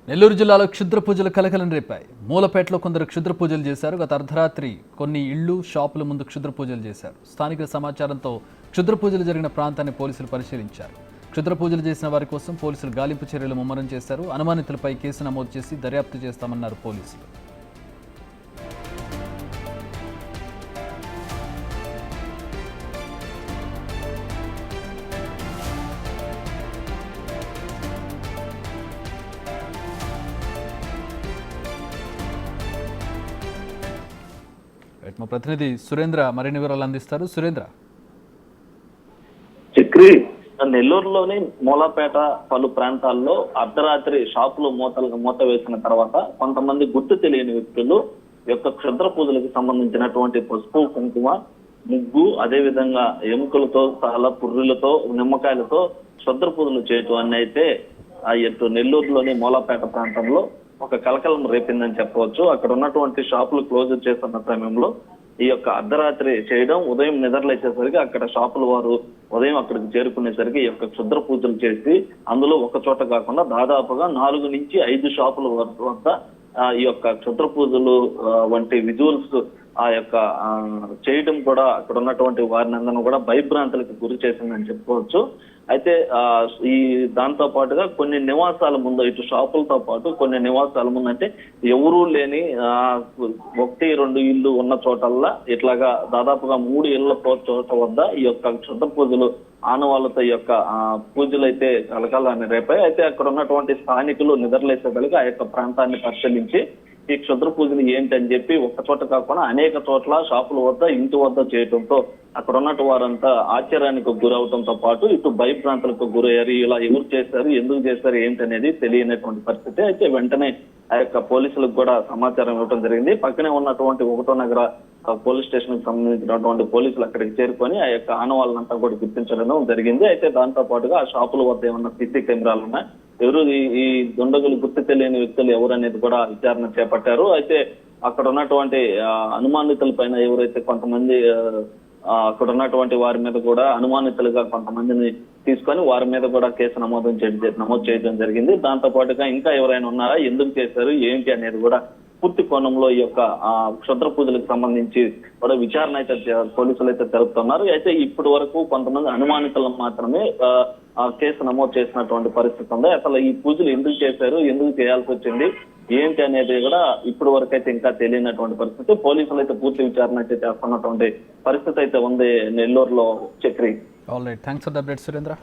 నెల్లూరు జిల్లాలో క్షుద్ర పూజలు కలకలం రేపాయి. మూలపేటలో కొందరు క్షుద్ర పూజలు చేశారు. గత అర్ధరాత్రి కొన్ని ఇళ్లు, షాపుల ముందు క్షుద్ర పూజలు చేశారు. స్థానికుల సమాచారంతో క్షుద్ర పూజలు జరిగిన ప్రాంతాన్ని పోలీసులు పరిశీలించారు. క్షుద్ర పూజలు చేసిన వారి కోసం పోలీసులు గాలింపు చర్యలు ముమ్మరం చేశారు. అనుమానితులపై కేసు నమోదు చేసి దర్యాప్తు చేస్తామన్నారు పోలీసులు. మా ప్రతినిధి సురేంద్ర మరిన్ని వివరాలు అందిస్తారు. సురేంద్ర, చక్రి నెల్లూరులోని మూలపేట పలు ప్రాంతాల్లో అర్ధరాత్రి షాపులు మూత వేసిన తర్వాత కొంతమంది గుర్తు తెలియని వ్యక్తులు యొక్క క్షుద్ర పూజలకు సంబంధించినటువంటి పసుపు, కుంకుమ, ముగ్గు, అదే విధంగా ఎముకలతో చాలా పుర్రులతో, నిమ్మకాయలతో క్షుద్ర పూజలు చేయటం అని అయితే ఇటు నెల్లూరులోని మూలపేట ప్రాంతంలో ఒక కలకలం రేపిందని చెప్పవచ్చు. అక్కడ ఉన్నటువంటి షాపులు క్లోజ్ చేస్తున్న సమయంలో ఈ యొక్క అర్ధరాత్రి చేయడం, ఉదయం నిద్రలేచేసరికి అక్కడ షాపుల వారు ఉదయం అక్కడికి చేరుకునేసరికి ఈ యొక్క క్షుద్ర పూజలు చేసి అందులో ఒక చోట కాకుండా దాదాపుగా 4 నుంచి 5 షాపుల వద్ద ఈ యొక్క క్షుద్ర పూజలు వంటి విజువల్స్ ఆ యొక్క చేయడం కూడా అక్కడ ఉన్నటువంటి వారిని అందరూ కూడా భయభ్రాంతులకు గురి చేసిందని చెప్పుకోవచ్చు. అయితే ఈ దాంతో పాటుగా కొన్ని నివాసాల ముందు, ఇటు షాపులతో పాటు కొన్ని నివాసాల ముందు అంటే ఎవరూ లేని 1-2 ఇళ్ళు ఉన్న చోటల్లా ఇట్లాగా దాదాపుగా 3 ఇళ్ల చోట వద్ద ఈ యొక్క క్షుద్ర పూజలు ఆనవాళ్లతో ఈ యొక్క పూజలు అయితే కలకాలని రేపాయి. అయితే అక్కడ ఉన్నటువంటి స్థానికులు నిద్రలేసేసరికి ఆ యొక్క ప్రాంతాన్ని పరిశీలించి ఈ క్షుద్ర పూజలు ఏంటి అని చెప్పి ఒక్క చోట కాకుండా అనేక చోట్ల షాపుల వద్ద, ఇంటి వద్ద చేయడంతో అక్కడ ఉన్నట్టు వారంతా ఆశ్చర్యానికి గురవడంతో పాటు ఇటు భయభ్రాంతులకు గురయ్యారు. ఇలా ఎవరు చేశారు, ఎందుకు చేశారు, ఏంటి అనేది తెలియనటువంటి పరిస్థితి. అయితే వెంటనే ఆ యొక్క పోలీసులకు కూడా సమాచారం ఇవ్వడం జరిగింది. పక్కనే ఉన్నటువంటి 1వ నగర పోలీస్ స్టేషన్ కు సంబంధించినటువంటి పోలీసులు అక్కడికి చేరుకొని ఆ యొక్క ఆనవాళ్ళంతా కూడా గుర్తించడం జరిగింది. అయితే దాంతో పాటుగా ఆ షాపుల వద్ద ఏమన్నా సీసీ కెమెరాలు ఉన్నాయి, ఎవరు ఈ దుండగులు గుర్తు తెలియని వ్యక్తులు ఎవరు అనేది కూడా విచారణ చేపట్టారు. అయితే అక్కడ ఉన్నటువంటి అనుమానితుల పైన ఎవరైతే కొంతమంది అక్కడ ఉన్నటువంటి వారి మీద కూడా అనుమానితులుగా కొంతమందిని తీసుకొని వారి మీద కూడా కేసు నమోదు చేయడం జరిగింది. దాంతో పాటుగా ఇంకా ఎవరైనా ఉన్నారా, ఎందుకు చేశారు, ఏంటి అనేది కూడా పూర్తి కోణంలో ఈ యొక్క క్షుద్ర పూజలకు సంబంధించి కూడా విచారణ అయితే పోలీసులు అయితే జరుపుతున్నారు. అయితే ఇప్పటి వరకు కొంతమంది అనుమానితులను మాత్రమే కేసు నమోదు చేసినటువంటి పరిస్థితి ఉంది. అసలు ఈ పూజలు ఎందుకు చేశారు, ఎందుకు చేయాల్సి వచ్చింది, ఏంటి అనేది కూడా ఇప్పటి వరకు అయితే ఇంకా తెలియనటువంటి పరిస్థితి. పోలీసులు అయితే పూర్తి విచారణ అయితే చేస్తున్నటువంటి పరిస్థితి అయితే ఉంది నెల్లూరులో. Chakri, all right, thanks for the update Surendra.